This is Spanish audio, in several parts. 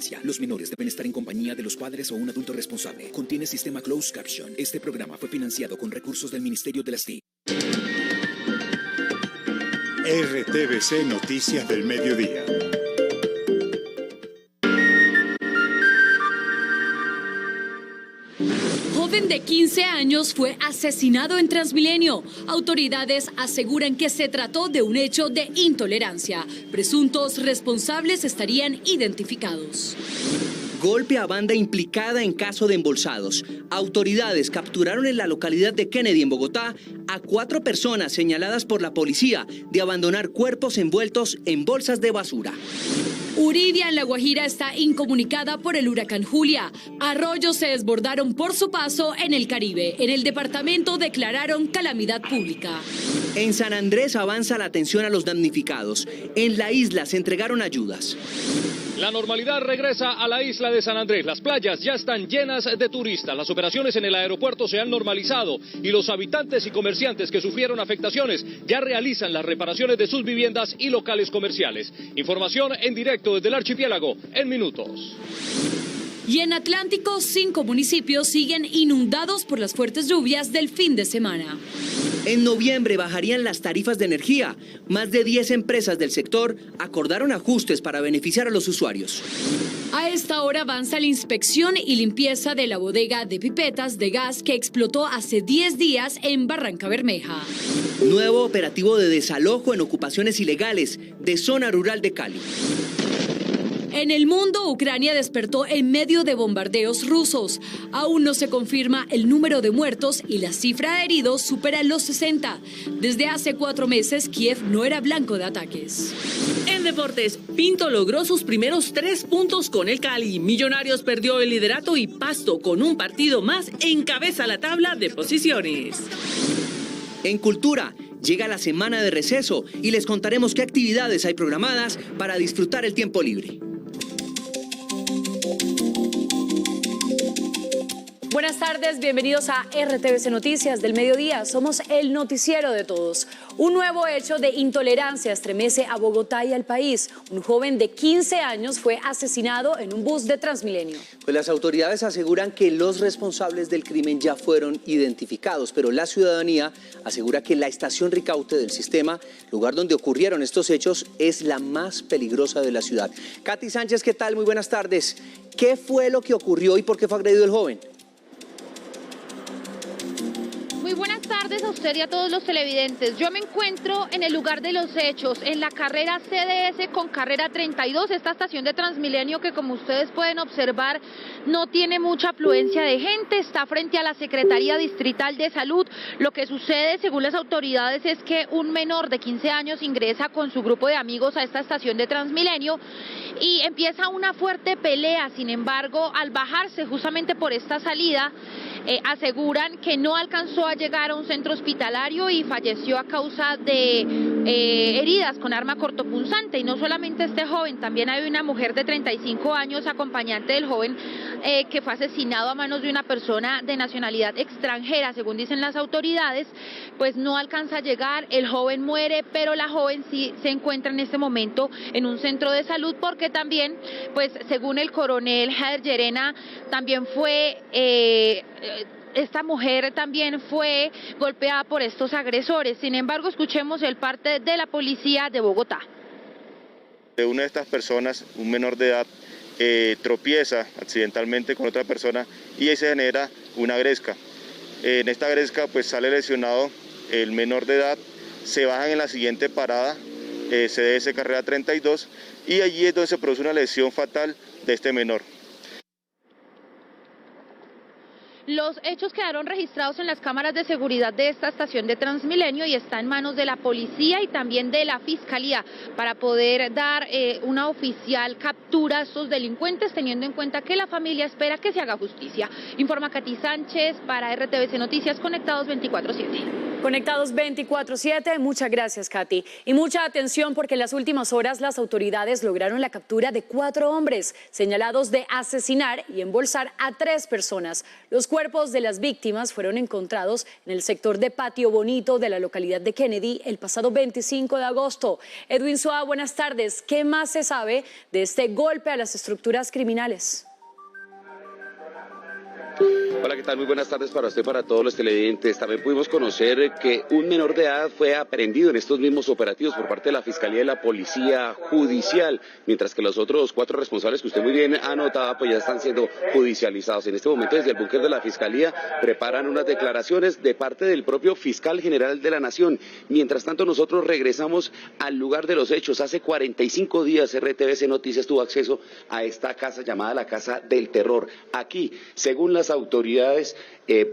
advertencia. Los menores deben estar en compañía de los padres o un adulto responsable. Contiene sistema closed caption. Este programa fue financiado con recursos del Ministerio de las TIC. RTVC Noticias del Mediodía. Joven de 15 años fue asesinado en Transmilenio. Autoridades aseguran que se trató de un hecho de intolerancia. Presuntos responsables estarían identificados. Golpe a banda implicada en caso de embolsados. Autoridades capturaron en la localidad de Kennedy, en Bogotá, a 4 personas señaladas por la policía de abandonar cuerpos envueltos en bolsas de basura. Uridia, en La Guajira, está incomunicada por el huracán Julia. Arroyos se desbordaron por su paso en el Caribe. En el departamento declararon calamidad pública. En San Andrés avanza la atención a los damnificados. En la isla se entregaron ayudas. La normalidad regresa a la isla de San Andrés. Las playas ya están llenas de turistas. Las operaciones en el aeropuerto se han normalizado y los habitantes y comerciantes que sufrieron afectaciones ya realizan las reparaciones de sus viviendas y locales comerciales. Información en directo desde el archipiélago en minutos. Y en Atlántico, 5 municipios siguen inundados por las fuertes lluvias del fin de semana. En noviembre bajarían las tarifas de energía. Más de 10 empresas del sector acordaron ajustes para beneficiar a los usuarios. A esta hora avanza la inspección y limpieza de la bodega de pipetas de gas que explotó hace 10 días en Barranca Bermeja. Nuevo operativo de desalojo en ocupaciones ilegales de zona rural de Cali. En el mundo, Ucrania despertó en medio de bombardeos rusos. Aún no se confirma el número de muertos y la cifra de heridos supera los 60. Desde hace 4 meses, Kiev no era blanco de ataques. En deportes, Pinto logró sus primeros 3 puntos con el Cali. Millonarios perdió el liderato y Pasto, con un partido más, encabeza la tabla de posiciones. En cultura, llega la semana de receso y les contaremos qué actividades hay programadas para disfrutar el tiempo libre. Buenas tardes, bienvenidos a RTVC Noticias del Mediodía. Somos el noticiero de todos. Un nuevo hecho de intolerancia estremece a Bogotá y al país. Un joven de 15 años fue asesinado en un bus de Transmilenio. Pues las autoridades aseguran que los responsables del crimen ya fueron identificados, pero la ciudadanía asegura que la estación Ricaute del sistema, lugar donde ocurrieron estos hechos, es la más peligrosa de la ciudad. Katy Sánchez, ¿qué tal? Muy buenas tardes. ¿Qué fue lo que ocurrió y por qué fue agredido el joven? Muy buenas tardes a usted y a todos los televidentes. Yo me encuentro en el lugar de los hechos, en la carrera CDS con carrera 32, esta estación de Transmilenio que, como ustedes pueden observar, no tiene mucha afluencia de gente, está frente a la Secretaría Distrital de Salud. Lo que sucede, según las autoridades, es que un menor de 15 años ingresa con su grupo de amigos a esta estación de Transmilenio y empieza una fuerte pelea. Sin embargo, al bajarse justamente por esta salida, aseguran que no alcanzó a llegar a un centro hospitalario y falleció a causa de heridas con arma cortopunzante. Y no solamente este joven, también hay una mujer de 35 años, acompañante del joven, que fue asesinado a manos de una persona de nacionalidad extranjera. Según dicen las autoridades, pues no alcanza a llegar, el joven muere, pero la joven sí se encuentra en este momento en un centro de salud porque también, pues según el coronel Jader Llerena, también fue... esta mujer también fue golpeada por estos agresores. Sin embargo, escuchemos el parte de la policía de Bogotá. Una de estas personas, un menor de edad, tropieza accidentalmente con otra persona y ahí se genera una gresca. En esta gresca pues sale lesionado el menor de edad, se bajan en la siguiente parada, CDS carrera 32, y allí es donde se produce una lesión fatal de este menor. Los hechos quedaron registrados en las cámaras de seguridad de esta estación de Transmilenio y está en manos de la policía y también de la fiscalía para poder dar una oficial captura a estos delincuentes, teniendo en cuenta que la familia espera que se haga justicia. Informa Katy Sánchez para RTVC Noticias, conectados 24/7. Conectados 24/7, muchas gracias, Katy. Y mucha atención porque en las últimas horas las autoridades lograron la captura de 4 hombres señalados de asesinar y embolsar a 3 personas. Los cuerpos de las víctimas fueron encontrados en el sector de Patio Bonito de la localidad de Kennedy el pasado 25 de agosto. Edwin Soa, buenas tardes. ¿Qué más se sabe de este golpe a las estructuras criminales? Hola, ¿qué tal? Muy buenas tardes para usted, para todos los televidentes. También pudimos conocer que un menor de edad fue aprehendido en estos mismos operativos por parte de la Fiscalía y la Policía Judicial, mientras que los otros 4 responsables que usted muy bien anotaba, pues ya están siendo judicializados. En este momento, desde el búnker de la Fiscalía, preparan unas declaraciones de parte del propio Fiscal General de la Nación. Mientras tanto, nosotros regresamos al lugar de los hechos. Hace 45 días, RTVC Noticias tuvo acceso a esta casa llamada la Casa del Terror. Aquí, según las autoridades,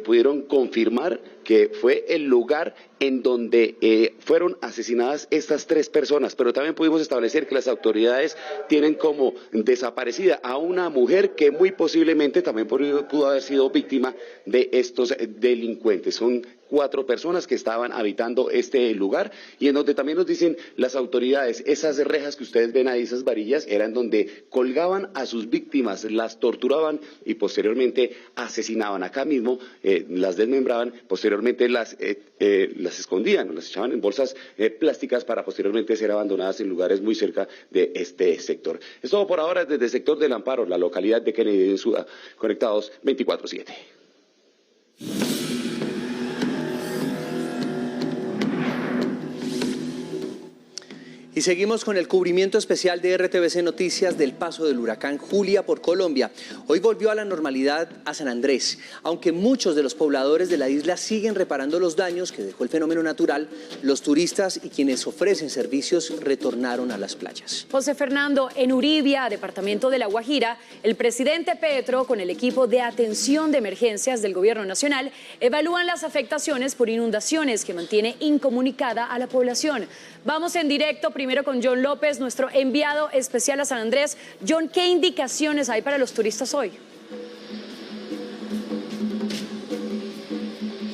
pudieron confirmar que fue el lugar en donde fueron asesinadas estas 3 personas, pero también pudimos establecer que las autoridades tienen como desaparecida a una mujer que muy posiblemente también pudo haber sido víctima de estos delincuentes. Son 4 personas que estaban habitando este lugar y en donde también nos dicen las autoridades, esas rejas que ustedes ven ahí, esas varillas, eran donde colgaban a sus víctimas, las torturaban y posteriormente asesinaban. Acá mismo las desmembraban, posteriormente las escondían, las echaban en bolsas plásticas para posteriormente ser abandonadas en lugares muy cerca de este sector. Es todo por ahora desde el sector del Amparo, la localidad de Kennedy, en Suda, conectados 24/7. Y seguimos con el cubrimiento especial de RTVC Noticias del paso del huracán Julia por Colombia. Hoy volvió a la normalidad a San Andrés. Aunque muchos de los pobladores de la isla siguen reparando los daños que dejó el fenómeno natural, los turistas y quienes ofrecen servicios retornaron a las playas. José Fernando, en Uribia, departamento de La Guajira, el presidente Petro con el equipo de atención de emergencias del gobierno nacional evalúan las afectaciones por inundaciones que mantiene incomunicada a la población. Vamos en directo primero con John López, nuestro enviado especial a San Andrés. John, ¿qué indicaciones hay para los turistas hoy?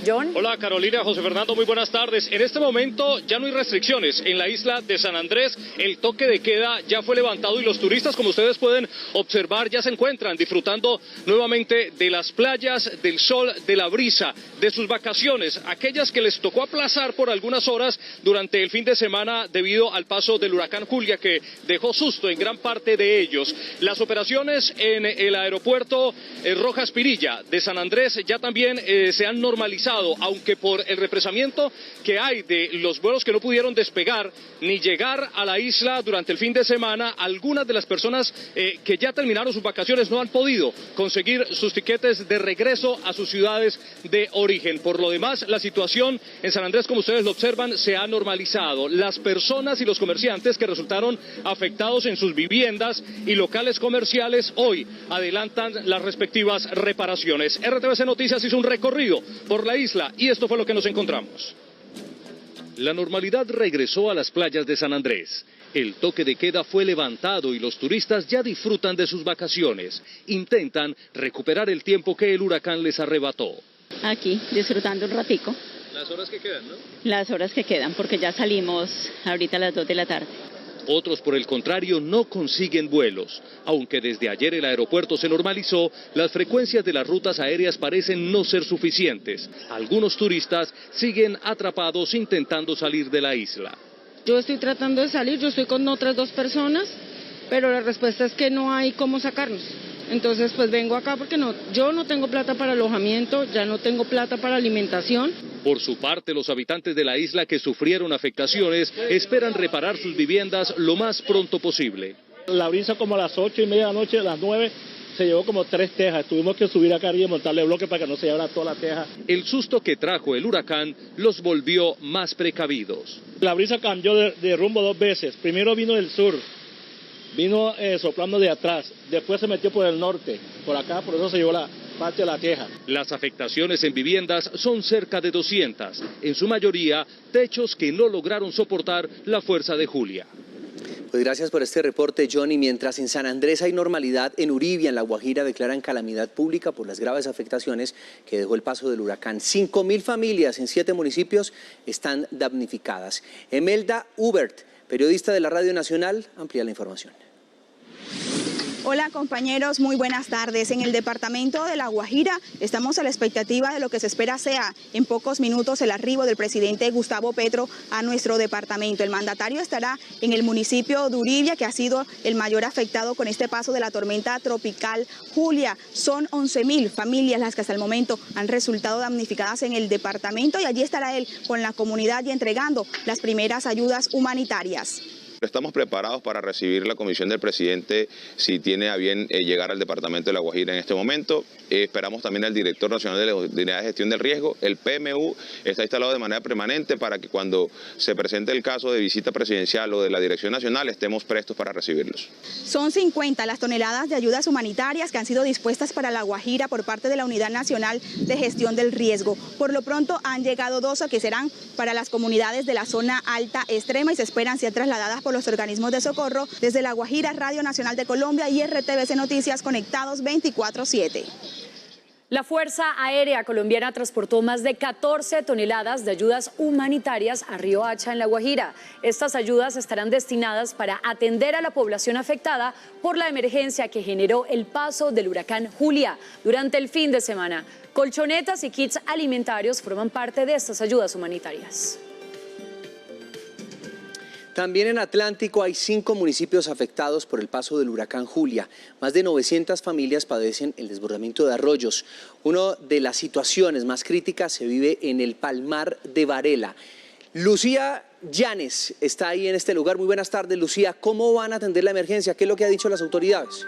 John. Hola Carolina, José Fernando, muy buenas tardes. En este momento ya no hay restricciones en la isla de San Andrés. El toque de queda ya fue levantado y los turistas, como ustedes pueden observar, ya se encuentran disfrutando nuevamente de las playas, del sol, de la brisa, de sus vacaciones, aquellas que les tocó aplazar por algunas horas durante el fin de semana debido al paso del huracán Julia, que dejó susto en gran parte de ellos. Las operaciones en el aeropuerto Rojas Pirilla de San Andrés ya también se han normalizado, aunque por el represamiento que hay de los vuelos que no pudieron despegar ni llegar a la isla durante el fin de semana, algunas de las personas que ya terminaron sus vacaciones no han podido conseguir sus tiquetes de regreso a sus ciudades de origen. Por lo demás, la situación en San Andrés, como ustedes lo observan, se ha normalizado. Las personas y los comerciantes que resultaron afectados en sus viviendas y locales comerciales hoy adelantan las respectivas reparaciones. RTVC Noticias hizo un recorrido por la isla y esto fue lo que nos encontramos. La normalidad regresó a las playas de San Andrés. El toque de queda fue levantado y los turistas ya disfrutan de sus vacaciones. Intentan recuperar el tiempo que el huracán les arrebató. Aquí, disfrutando un ratico. Las horas que quedan, ¿no? Las horas que quedan, porque ya salimos ahorita a las 2 de la tarde. Otros, por el contrario, no consiguen vuelos. Aunque desde ayer el aeropuerto se normalizó, las frecuencias de las rutas aéreas parecen no ser suficientes. Algunos turistas siguen atrapados intentando salir de la isla. Yo estoy tratando de salir, yo estoy con otras 2 personas, pero la respuesta es que no hay cómo sacarnos. Entonces pues vengo acá porque yo no tengo plata para alojamiento, ya no tengo plata para alimentación. Por su parte, los habitantes de la isla que sufrieron afectaciones esperan reparar sus viviendas lo más pronto posible. La brisa como a las 8:30 de la noche, a las 9, se llevó como 3 tejas. Tuvimos que subir acá arriba y montarle bloque para que no se llevara toda la teja. El susto que trajo el huracán los volvió más precavidos. La brisa cambió de rumbo 2 veces. Primero vino del sur. Vino soplando de atrás, después se metió por el norte, por acá, por eso se llevó la parte de la teja. Las afectaciones en viviendas son cerca de 200, en su mayoría techos que no lograron soportar la fuerza de Julia. Pues gracias por este reporte, Johnny. Mientras en San Andrés hay normalidad, en Uribia, en La Guajira, declaran calamidad pública por las graves afectaciones que dejó el paso del huracán. 5.000 familias en 7 municipios están damnificadas. Emelda Hubert, periodista de la Radio Nacional, amplía la información. Hola compañeros, muy buenas tardes. En el departamento de La Guajira estamos a la expectativa de lo que se espera sea en pocos minutos el arribo del presidente Gustavo Petro a nuestro departamento. El mandatario estará en el municipio de Uribia, que ha sido el mayor afectado con este paso de la tormenta tropical Julia. Son 11.000 familias las que hasta el momento han resultado damnificadas en el departamento y allí estará él con la comunidad y entregando las primeras ayudas humanitarias. Estamos preparados para recibir la comisión del presidente si tiene a bien llegar al departamento de La Guajira en este momento. Esperamos también al director nacional de la Unidad de Gestión del Riesgo. El PMU está instalado de manera permanente para que cuando se presente el caso de visita presidencial o de la Dirección Nacional estemos prestos para recibirlos. Son 50 las toneladas de ayudas humanitarias que han sido dispuestas para La Guajira por parte de la Unidad Nacional de Gestión del Riesgo. Por lo pronto han llegado 12 que serán para las comunidades de la zona alta extrema y se esperan ser trasladadas por los organismos de socorro. Desde La Guajira, Radio Nacional de Colombia y RTVC Noticias, conectados 24/7. La Fuerza Aérea Colombiana transportó más de 14 toneladas de ayudas humanitarias a Río Hacha, en La Guajira. Estas ayudas estarán destinadas para atender a la población afectada por la emergencia que generó el paso del huracán Julia durante el fin de semana. Colchonetas y kits alimentarios forman parte de estas ayudas humanitarias. También en Atlántico hay 5 municipios afectados por el paso del huracán Julia. Más de 900 familias padecen el desbordamiento de arroyos. Una de las situaciones más críticas se vive en el Palmar de Varela. Lucía Llanes está ahí en este lugar. Muy buenas tardes, Lucía. ¿Cómo van a atender la emergencia? ¿Qué es lo que han dicho las autoridades?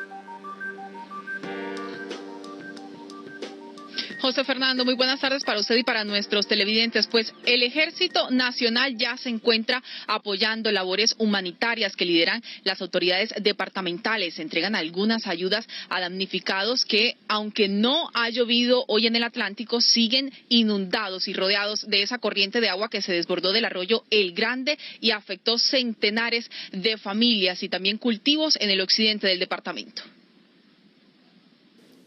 José Fernando, muy buenas tardes para usted y para nuestros televidentes. Pues el Ejército Nacional ya se encuentra apoyando labores humanitarias que lideran las autoridades departamentales. Entregan algunas ayudas a damnificados que, aunque no ha llovido hoy en el Atlántico, siguen inundados y rodeados de esa corriente de agua que se desbordó del arroyo El Grande y afectó centenares de familias y también cultivos en el occidente del departamento.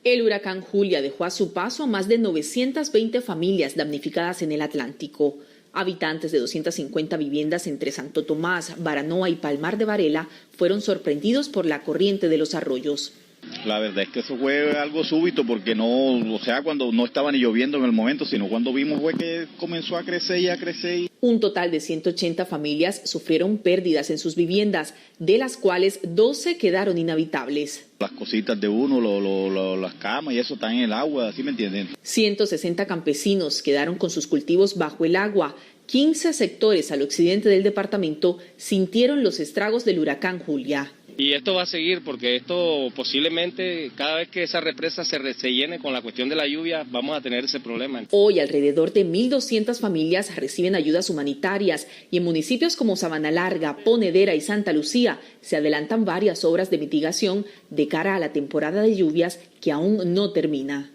El huracán Julia dejó a su paso a más de 920 familias damnificadas en el Atlántico. Habitantes de 250 viviendas entre Santo Tomás, Baranoa y Palmar de Varela fueron sorprendidos por la corriente de los arroyos. La verdad es que eso fue algo súbito porque cuando no estaba ni lloviendo en el momento, sino cuando vimos fue que comenzó a crecer y a crecer. Un total de 180 familias sufrieron pérdidas en sus viviendas, de las cuales 12 quedaron inhabitables. Las cositas de uno, las camas y eso están en el agua, ¿sí me entienden? 160 campesinos quedaron con sus cultivos bajo el agua. 15 sectores al occidente del departamento sintieron los estragos del huracán Julia. Y esto va a seguir porque esto posiblemente cada vez que esa represa se llene con la cuestión de la lluvia vamos a tener ese problema. Hoy alrededor de 1.200 familias reciben ayudas humanitarias y en municipios como Sabana Larga, Ponedera y Santa Lucía se adelantan varias obras de mitigación de cara a la temporada de lluvias que aún no termina.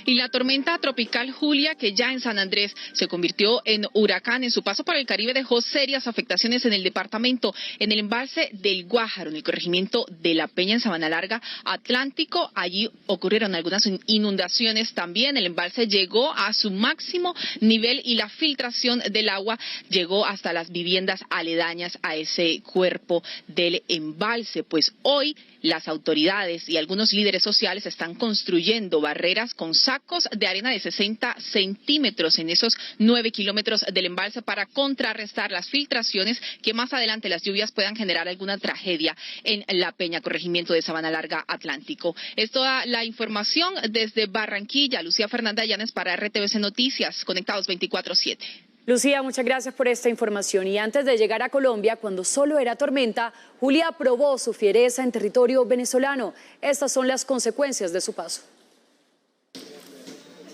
Y la tormenta tropical Julia, que ya en San Andrés se convirtió en huracán, en su paso por el Caribe dejó serias afectaciones en el departamento. En el embalse del Guájaro, en el corregimiento de La Peña, en Sabana Larga, Atlántico, allí ocurrieron algunas inundaciones también. El embalse llegó a su máximo nivel y la filtración del agua llegó hasta las viviendas aledañas a ese cuerpo del embalse. Pues hoy las autoridades y algunos líderes sociales están construyendo barreras con sacos de arena de 60 centímetros en esos 9 kilómetros del embalse para contrarrestar las filtraciones que más adelante las lluvias puedan generar alguna tragedia en La Peña, corregimiento de Sabana Larga, Atlántico. Es toda la información desde Barranquilla. Lucía Fernanda Llanes para RTVC Noticias, conectados 24/7. Lucía, muchas gracias por esta información. Y antes de llegar a Colombia, cuando solo era tormenta, Julia probó su fiereza en territorio venezolano. Estas son las consecuencias de su paso.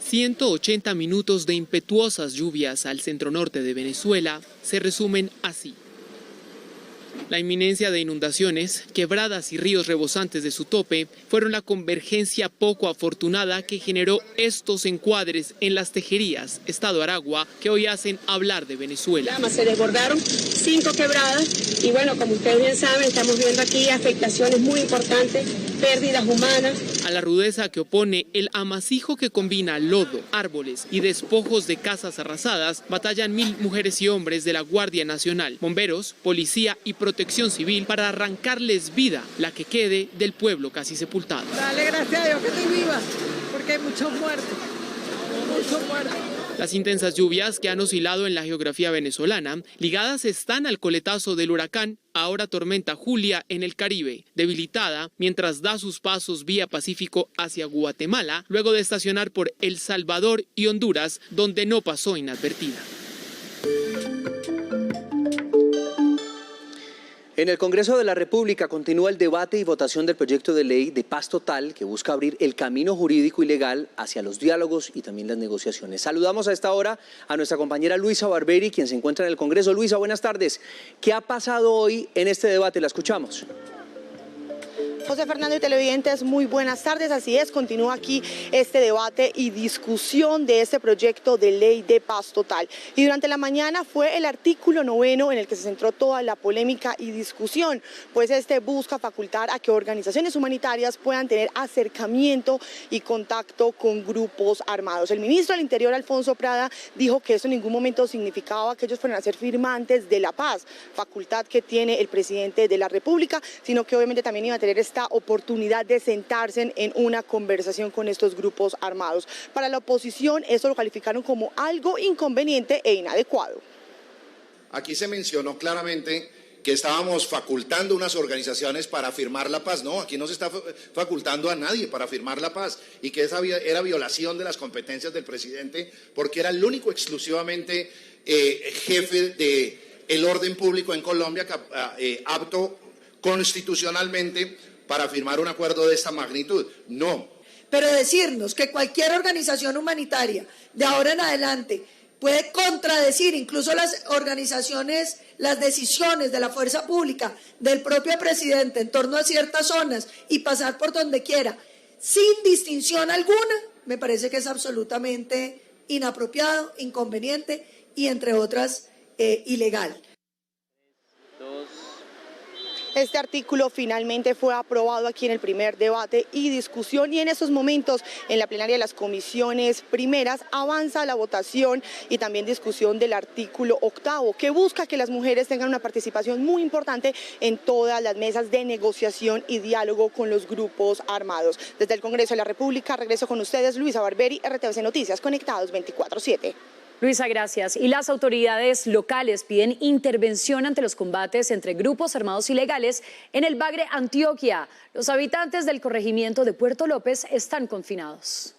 180 minutos de impetuosas lluvias al centro norte de Venezuela se resumen así. La inminencia de inundaciones, quebradas y ríos rebosantes de su tope fueron la convergencia poco afortunada que generó estos encuadres en Las Tejerías, estado Aragua, que hoy hacen hablar de Venezuela. Se desbordaron 5 quebradas y bueno, como ustedes bien saben, estamos viendo aquí afectaciones muy importantes, pérdidas humanas. A la rudeza que opone el amasijo que combina lodo, árboles y despojos de casas arrasadas, batallan 1000 mujeres y hombres de la Guardia Nacional, bomberos, policía y protección civil para arrancarles vida, la que quede del pueblo casi sepultado. Dale gracias a Dios que estoy viva, porque hay muchos muertos, muchos muertos. Las intensas lluvias que han oscilado en la geografía venezolana, ligadas están al coletazo del huracán, ahora tormenta Julia en el Caribe, debilitada mientras da sus pasos vía Pacífico hacia Guatemala, luego de estacionar por El Salvador y Honduras, donde no pasó inadvertida. En el Congreso de la República continúa el debate y votación del proyecto de ley de paz total que busca abrir el camino jurídico y legal hacia los diálogos y también las negociaciones. Saludamos a esta hora a nuestra compañera Luisa Barberi, quien se encuentra en el Congreso. Luisa, buenas tardes. ¿Qué ha pasado hoy en este debate? La escuchamos. José Fernando y televidentes, muy buenas tardes. Así es, continúa aquí este debate y discusión de este proyecto de ley de paz total. Y durante la mañana fue el artículo 9 en el que se centró toda la polémica y discusión, pues este busca facultar a que organizaciones humanitarias puedan tener acercamiento y contacto con grupos armados. El ministro del Interior, Alfonso Prada, dijo que eso en ningún momento significaba que ellos fueran a ser firmantes de la paz, facultad que tiene el presidente de la República, sino que obviamente también iba a tener esta oportunidad de sentarse en una conversación con estos grupos armados. Para la oposición, eso lo calificaron como algo inconveniente e inadecuado. Aquí se mencionó claramente que estábamos facultando unas organizaciones para firmar la paz. No, aquí no se está facultando a nadie para firmar la paz, y que esa era violación de las competencias del presidente, porque era el único exclusivamente jefe del orden público en Colombia apto constitucionalmente para firmar un acuerdo de esta magnitud. No. Pero decirnos que cualquier organización humanitaria de ahora en adelante puede contradecir incluso las organizaciones, las decisiones de la fuerza pública, del propio presidente en torno a ciertas zonas y pasar por donde quiera, sin distinción alguna, me parece que es absolutamente inapropiado, inconveniente y, entre otras, ilegal. Este artículo finalmente fue aprobado aquí en el primer debate y discusión, y en estos momentos en la plenaria de las comisiones primeras avanza la votación y también discusión del artículo 8, que busca que las mujeres tengan una participación muy importante en todas las mesas de negociación y diálogo con los grupos armados. Desde el Congreso de la República regreso con ustedes, Luisa Barberi, RTVC Noticias, conectados 24/7. Luisa, gracias. Y las autoridades locales piden intervención ante los combates entre grupos armados ilegales en el Bagre, Antioquia. Los habitantes del corregimiento de Puerto López están confinados.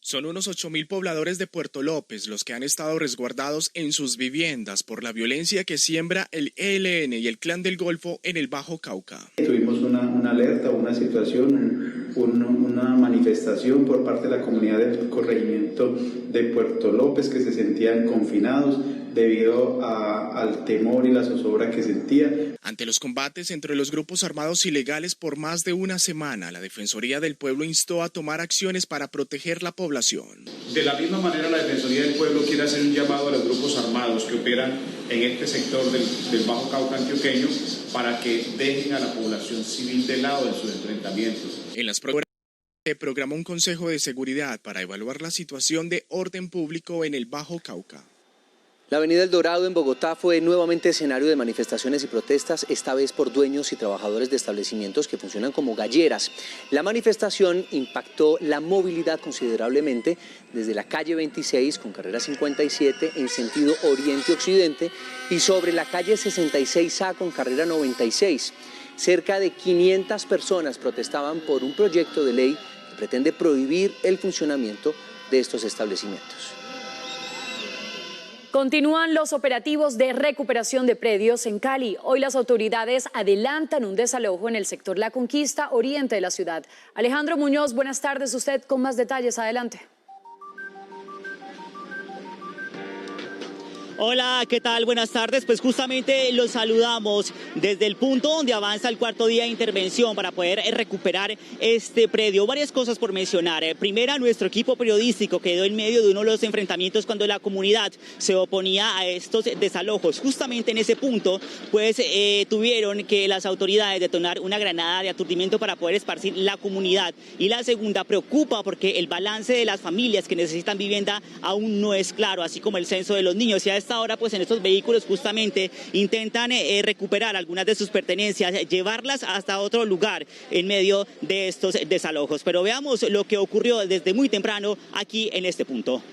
Son unos 8.000 pobladores de Puerto López los que han estado resguardados en sus viviendas por la violencia que siembra el ELN y el Clan del Golfo en el Bajo Cauca. Tuvimos una alerta, una situación, una manifestación por parte de la comunidad del corregimiento de Puerto López que se sentían confinados debido al temor y la zozobra que sentían. Ante los combates entre los grupos armados ilegales por más de una semana, la Defensoría del Pueblo instó a tomar acciones para proteger la población. De la misma manera, la Defensoría del Pueblo quiere hacer un llamado a los grupos armados que operan en este sector del Bajo Cauca antioqueño para que dejen a la población civil de lado en sus enfrentamientos. En las próximas se programó un consejo de seguridad para evaluar la situación de orden público en el Bajo Cauca. La avenida El Dorado en Bogotá fue nuevamente escenario de manifestaciones y protestas, esta vez por dueños y trabajadores de establecimientos que funcionan como galleras. La manifestación impactó la movilidad considerablemente desde la calle 26 con carrera 57 en sentido oriente-occidente y sobre la calle 66A con carrera 96. Cerca de 500 personas protestaban por un proyecto de ley que pretende prohibir el funcionamiento de estos establecimientos. Continúan los operativos de recuperación de predios en Cali. Hoy las autoridades adelantan un desalojo en el sector La Conquista, oriente de la ciudad. Alejandro Muñoz, buenas tardes. Usted con más detalles, adelante. Hola, ¿qué tal? Buenas tardes. Pues justamente los saludamos desde el punto donde avanza el cuarto día de intervención para poder recuperar este predio. Varias cosas por mencionar. Primera, nuestro equipo periodístico quedó en medio de uno de los enfrentamientos cuando la comunidad se oponía a estos desalojos. Justamente en ese punto, pues tuvieron que las autoridades detonar una granada de aturdimiento para poder esparcir la comunidad. Y la segunda preocupa porque el balance de las familias que necesitan vivienda aún no es claro, así como el censo de los niños. Y a esta hora, pues en estos vehículos justamente intentan recuperar algunas de sus pertenencias, llevarlas hasta otro lugar en medio de estos desalojos. Pero veamos lo que ocurrió desde muy temprano aquí en este punto.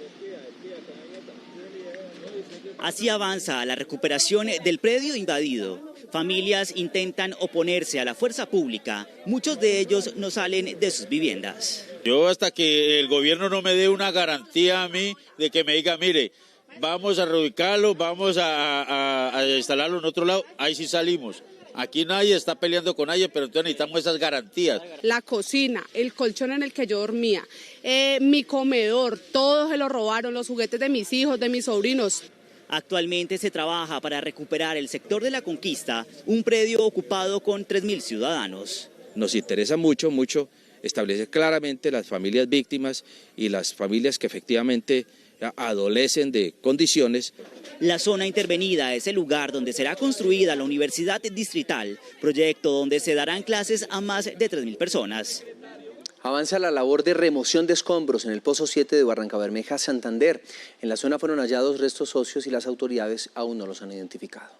Así avanza la recuperación del predio invadido. Familias intentan oponerse a la fuerza pública. Muchos de ellos no salen de sus viviendas. Yo hasta que el gobierno no me dé una garantía a mí de que me diga, mire, vamos a reubicarlo, vamos a instalarlo en otro lado, ahí sí salimos. Aquí nadie está peleando con nadie, pero entonces necesitamos esas garantías. La cocina, el colchón en el que yo dormía, mi comedor, todo se lo robaron, los juguetes de mis hijos, de mis sobrinos. Actualmente se trabaja para recuperar el sector de la Conquista, un predio ocupado con 3.000 ciudadanos. Nos interesa mucho establecer claramente las familias víctimas y las familias que efectivamente adolecen de condiciones. La zona intervenida es el lugar donde será construida la Universidad Distrital, proyecto donde se darán clases a más de 3.000 personas. Avanza la labor de remoción de escombros en el Pozo 7 de Barrancabermeja, Santander. En la zona fueron hallados restos óseos y las autoridades aún no los han identificado.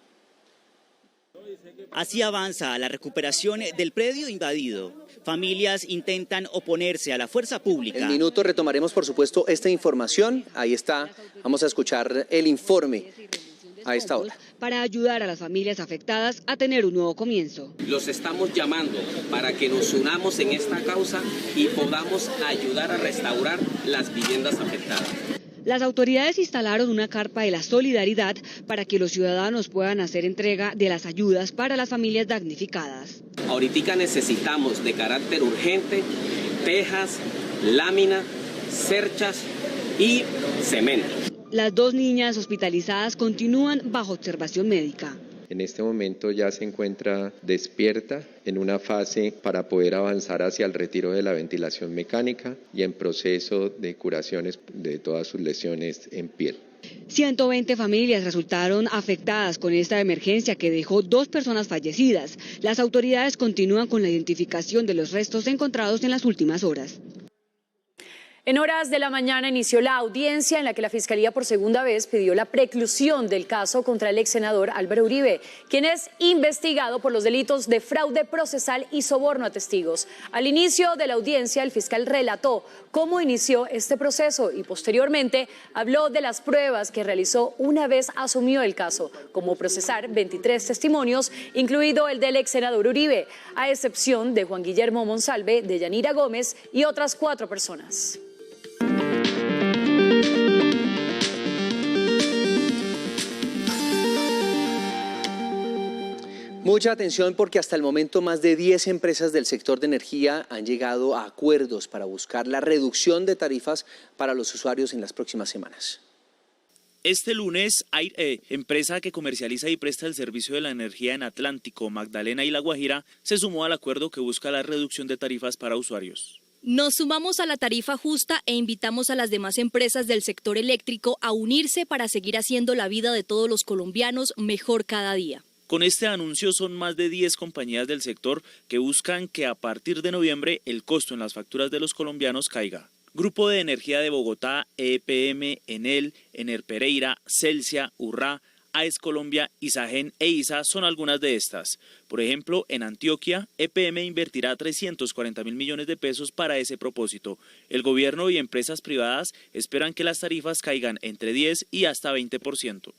Así avanza la recuperación del predio invadido. Familias intentan oponerse a la fuerza pública. En minutos retomaremos, por supuesto, esta información. Ahí está, vamos a escuchar el informe a esta hora. Para ayudar a las familias afectadas a tener un nuevo comienzo. Los estamos llamando para que nos unamos en esta causa y podamos ayudar a restaurar las viviendas afectadas. Las autoridades instalaron una carpa de la solidaridad para que los ciudadanos puedan hacer entrega de las ayudas para las familias damnificadas. Ahorita necesitamos de carácter urgente tejas, lámina, cerchas y cemento. Las 2 niñas hospitalizadas continúan bajo observación médica. En este momento ya se encuentra despierta en una fase para poder avanzar hacia el retiro de la ventilación mecánica y en proceso de curaciones de todas sus lesiones en piel. 120 familias resultaron afectadas con esta emergencia que dejó 2 personas fallecidas. Las autoridades continúan con la identificación de los restos encontrados en las últimas horas. En horas de la mañana inició la audiencia en la que la Fiscalía por segunda vez pidió la preclusión del caso contra el ex senador Álvaro Uribe, quien es investigado por los delitos de fraude procesal y soborno a testigos. Al inicio de la audiencia, el fiscal relató cómo inició este proceso y posteriormente habló de las pruebas que realizó una vez asumió el caso, como procesar 23 testimonios, incluido el del ex senador Uribe, a excepción de Juan Guillermo Monsalve, de Yanira Gómez y otras 4 personas. Mucha atención porque hasta el momento más de 10 empresas del sector de energía han llegado a acuerdos para buscar la reducción de tarifas para los usuarios en las próximas semanas. Este lunes, empresa que comercializa y presta el servicio de la energía en Atlántico, Magdalena y La Guajira, se sumó al acuerdo que busca la reducción de tarifas para usuarios. Nos sumamos a la tarifa justa e invitamos a las demás empresas del sector eléctrico a unirse para seguir haciendo la vida de todos los colombianos mejor cada día. Con este anuncio son más de 10 compañías del sector que buscan que a partir de noviembre el costo en las facturas de los colombianos caiga. Grupo de Energía de Bogotá, EPM, Enel, Enerpereira, Celsia, Urrá, AES Colombia, Isagen e ISA son algunas de estas. Por ejemplo, en Antioquia, EPM invertirá 340.000 millones de pesos para ese propósito. El gobierno y empresas privadas esperan que las tarifas caigan entre 10 y hasta 20%.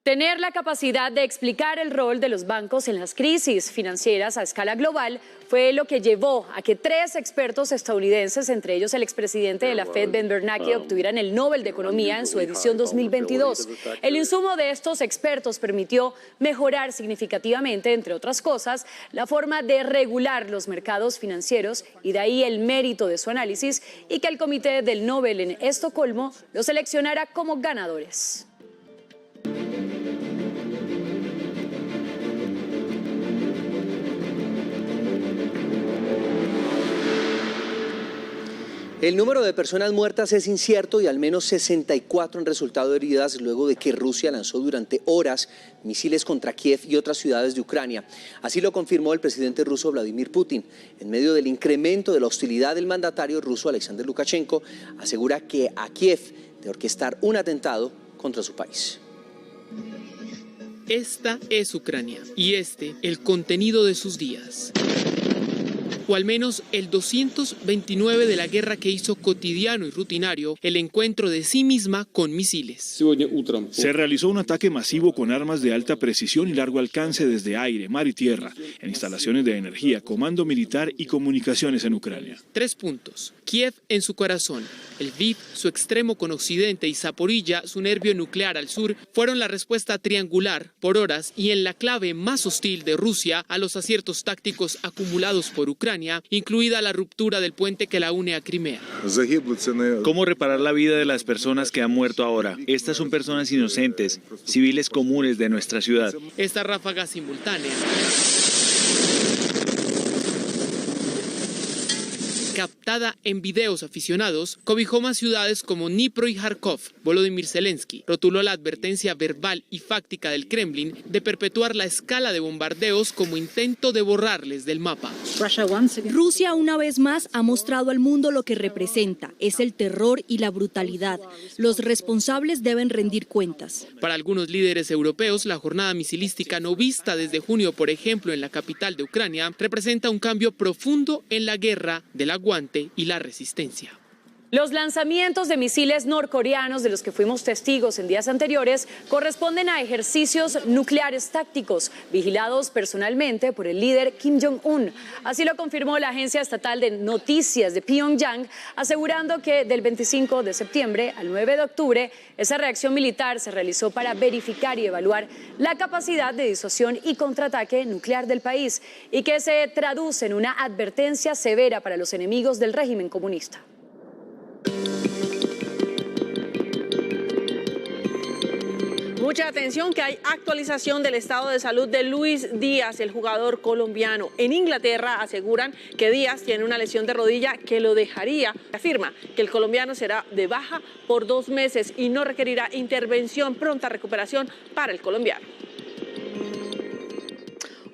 Tener la capacidad de explicar el rol de los bancos en las crisis financieras a escala global fue lo que llevó a que 3 expertos estadounidenses, entre ellos el expresidente de la Fed, Ben Bernanke, obtuvieran el Nobel de Economía en su edición 2022. El insumo de estos expertos permitió mejorar significativamente, entre otras cosas, la forma de regular los mercados financieros y de ahí el mérito de su análisis y que el comité del Nobel en Estocolmo los seleccionara como ganadores. El número de personas muertas es incierto y al menos 64 han resultado heridas luego de que Rusia lanzó durante horas misiles contra Kiev y otras ciudades de Ucrania. Así lo confirmó el presidente ruso Vladimir Putin. En medio del incremento de la hostilidad, del mandatario ruso Alexander Lukashenko asegura que a Kiev de orquestar un atentado contra su país. Esta es Ucrania y este el contenido de sus días. O al menos el 229 de la guerra que hizo cotidiano y rutinario el encuentro de sí misma con misiles. Se realizó un ataque masivo con armas de alta precisión y largo alcance desde aire, mar y tierra, en instalaciones de energía, comando militar y comunicaciones en Ucrania. 3 puntos. Kiev en su corazón, Lviv, su extremo con occidente, y Zaporilla, su nervio nuclear al sur, fueron la respuesta triangular por horas y en la clave más hostil de Rusia a los aciertos tácticos acumulados por Ucrania, incluida la ruptura del puente que la une a Crimea. ¿Cómo reparar la vida de las personas que han muerto ahora? Estas son personas inocentes, civiles comunes de nuestra ciudad. Esta ráfaga simultánea, captada en videos aficionados, cobijó más ciudades como Dnipro y Kharkov. Volodymyr Zelensky rotuló la advertencia verbal y fáctica del Kremlin de perpetuar la escala de bombardeos como intento de borrarles del mapa. Rusia una vez más ha mostrado al mundo lo que representa, es el terror y la brutalidad. Los responsables deben rendir cuentas. Para algunos líderes europeos, la jornada misilística no vista desde junio, por ejemplo, en la capital de Ucrania, representa un cambio profundo en la guerra del aguante y la resistencia. Los lanzamientos de misiles norcoreanos de los que fuimos testigos en días anteriores corresponden a ejercicios nucleares tácticos vigilados personalmente por el líder Kim Jong-un. Así lo confirmó la agencia estatal de noticias de Pyongyang, asegurando que del 25 de septiembre al 9 de octubre esa reacción militar se realizó para verificar y evaluar la capacidad de disuasión y contraataque nuclear del país y que se traduce en una advertencia severa para los enemigos del régimen comunista. Mucha atención que hay actualización del estado de salud de Luis Díaz, el jugador colombiano. En Inglaterra aseguran que Díaz tiene una lesión de rodilla que lo dejaría. Afirma que el colombiano será de baja por 2 meses y no requerirá intervención, pronta recuperación para el colombiano.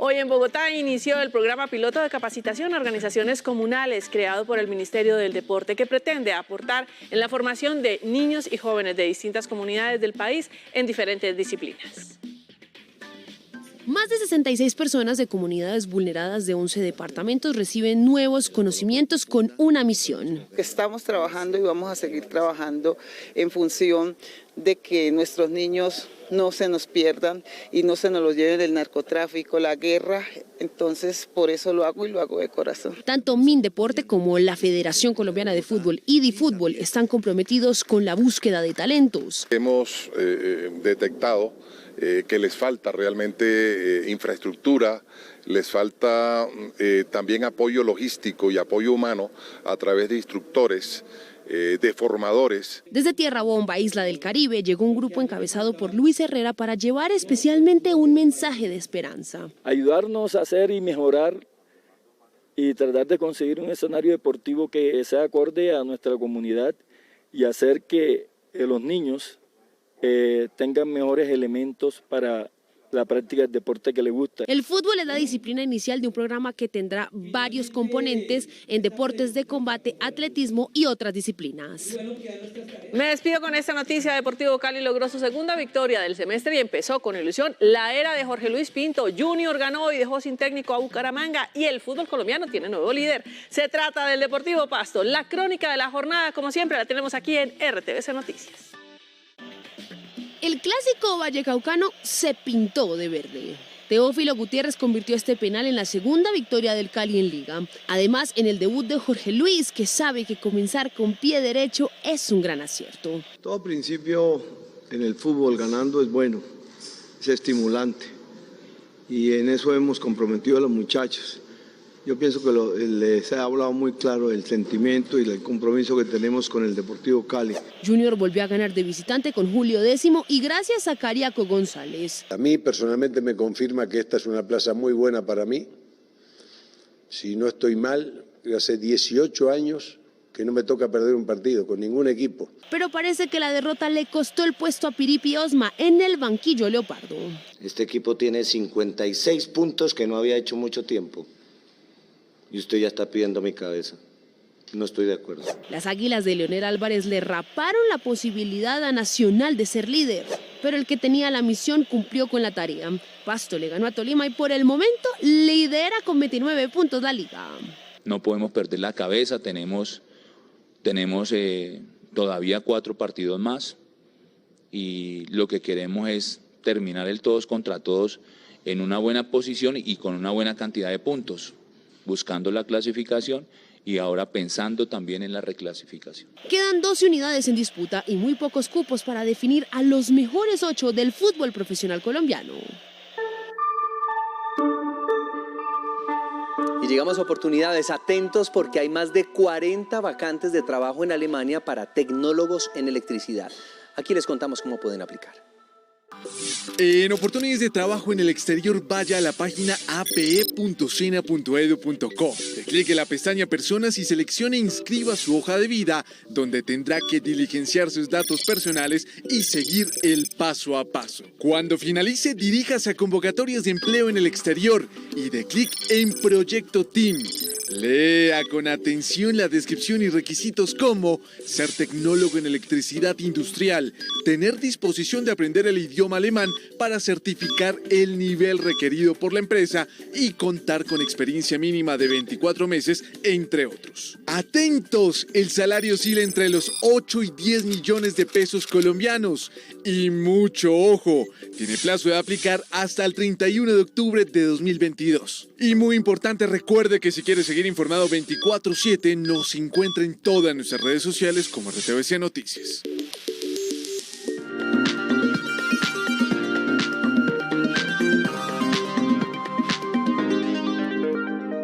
Hoy en Bogotá inició el programa piloto de capacitación a organizaciones comunales creado por el Ministerio del Deporte que pretende aportar en la formación de niños y jóvenes de distintas comunidades del país en diferentes disciplinas. Más de 66 personas de comunidades vulneradas de 11 departamentos reciben nuevos conocimientos con una misión. Estamos trabajando y vamos a seguir trabajando en función de que nuestros niños no se nos pierdan y no se nos los lleven el narcotráfico, la guerra. Entonces, por eso lo hago y lo hago de corazón. Tanto Mindeporte como la Federación Colombiana de Fútbol y DiFútbol están comprometidos con la búsqueda de talentos. Hemos detectado que les falta realmente infraestructura, les falta también apoyo logístico y apoyo humano a través de instructores, de formadores. Desde Tierra Bomba, Isla del Caribe, llegó un grupo encabezado por Luis Herrera para llevar especialmente un mensaje de esperanza. Ayudarnos a hacer y mejorar y tratar de conseguir un escenario deportivo que sea acorde a nuestra comunidad y hacer que los niños tengan mejores elementos para la práctica del deporte que les gusta. El fútbol es la disciplina inicial de un programa que tendrá varios componentes en deportes de combate, atletismo y otras disciplinas. Me despido con esta noticia. Deportivo Cali logró su segunda victoria del semestre y empezó con ilusión la era de Jorge Luis Pinto. Junior ganó y dejó sin técnico a Bucaramanga y el fútbol colombiano tiene nuevo líder. Se trata del Deportivo Pasto. La crónica de la jornada, como siempre, la tenemos aquí en RTVC Noticias. El clásico vallecaucano se pintó de verde. Teófilo Gutiérrez convirtió este penal en la segunda victoria del Cali en Liga. Además, en el debut de Jorge Luis, que sabe que comenzar con pie derecho es un gran acierto. Todo principio en el fútbol ganando es bueno, es estimulante. Y en eso hemos comprometido a los muchachos. Yo pienso que les he hablado muy claro del sentimiento y del compromiso que tenemos con el Deportivo Cali. Junior volvió a ganar de visitante con Julio Décimo y gracias a Cariaco González. A mí personalmente me confirma que esta es una plaza muy buena para mí. Si no estoy mal, hace 18 años que no me toca perder un partido con ningún equipo. Pero parece que la derrota le costó el puesto a Piripi Osma en el banquillo leopardo. Este equipo tiene 56 puntos que no había hecho mucho tiempo. Y usted ya está pidiendo mi cabeza. No estoy de acuerdo. Las Águilas de Leonel Álvarez le raparon la posibilidad a Nacional de ser líder, pero el que tenía la misión cumplió con la tarea. Pasto le ganó a Tolima y por el momento lidera con 29 puntos la liga. No podemos perder la cabeza, tenemos todavía 4 partidos más y lo que queremos es terminar el todos contra todos en una buena posición y con una buena cantidad de puntos, buscando la clasificación y ahora pensando también en la reclasificación. Quedan 12 unidades en disputa y muy pocos cupos para definir a los mejores 8 del fútbol profesional colombiano. Y llegamos a oportunidades, atentos porque hay más de 40 vacantes de trabajo en Alemania para tecnólogos en electricidad. Aquí les contamos cómo pueden aplicar. En oportunidades de trabajo en el exterior, vaya a la página ape.sena.edu.co. De clic en la pestaña Personas y seleccione e inscriba su hoja de vida, donde tendrá que diligenciar sus datos personales y seguir el paso a paso. Cuando finalice, diríjase a convocatorias de empleo en el exterior y de clic en Proyecto Team. Lea con atención la descripción y requisitos como ser tecnólogo en electricidad industrial, tener disposición de aprender el idioma alemán para certificar el nivel requerido por la empresa y contar con experiencia mínima de 24 meses, entre otros. ¡Atentos! El salario oscila entre los 8 y 10 millones de pesos colombianos. Y mucho ojo, tiene plazo de aplicar hasta el 31 de octubre de 2022. Y muy importante, recuerde que si quiere seguir informado 24/7, nos encuentra en todas nuestras redes sociales como RTVC Noticias.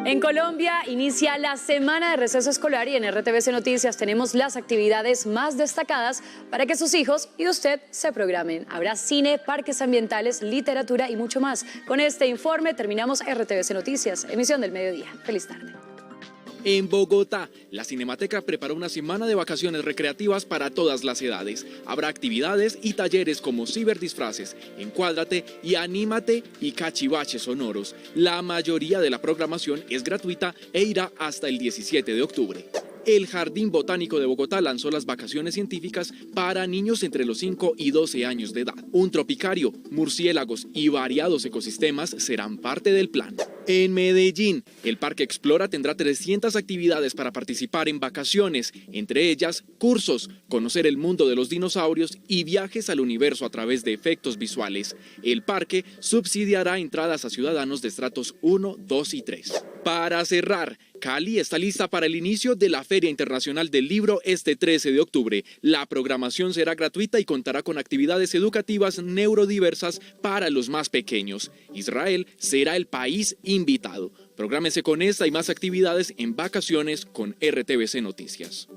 En Colombia inicia la semana de receso escolar y en RTVC Noticias tenemos las actividades más destacadas para que sus hijos y usted se programen. Habrá cine, parques ambientales, literatura y mucho más. Con este informe terminamos RTVC Noticias, emisión del mediodía. Feliz tarde. En Bogotá, la Cinemateca preparó una semana de vacaciones recreativas para todas las edades. Habrá actividades y talleres como ciberdisfraces, encuádrate y anímate y cachivaches sonoros. La mayoría de la programación es gratuita e irá hasta el 17 de octubre. El Jardín Botánico de Bogotá lanzó las vacaciones científicas para niños entre los 5 y 12 años de edad. Un tropicario, murciélagos y variados ecosistemas serán parte del plan. En Medellín, el Parque Explora tendrá 300 actividades para participar en vacaciones, entre ellas cursos, conocer el mundo de los dinosaurios y viajes al universo a través de efectos visuales. El parque subsidiará entradas a ciudadanos de estratos 1, 2 y 3. Para cerrar, Cali está lista para el inicio de la Feria Internacional del Libro este 13 de octubre. La programación será gratuita y contará con actividades educativas neurodiversas para los más pequeños. Israel será el país invitado. Prográmese con esta y más actividades en vacaciones con RTVC Noticias.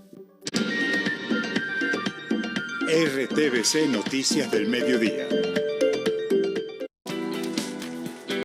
RTVC Noticias del Mediodía.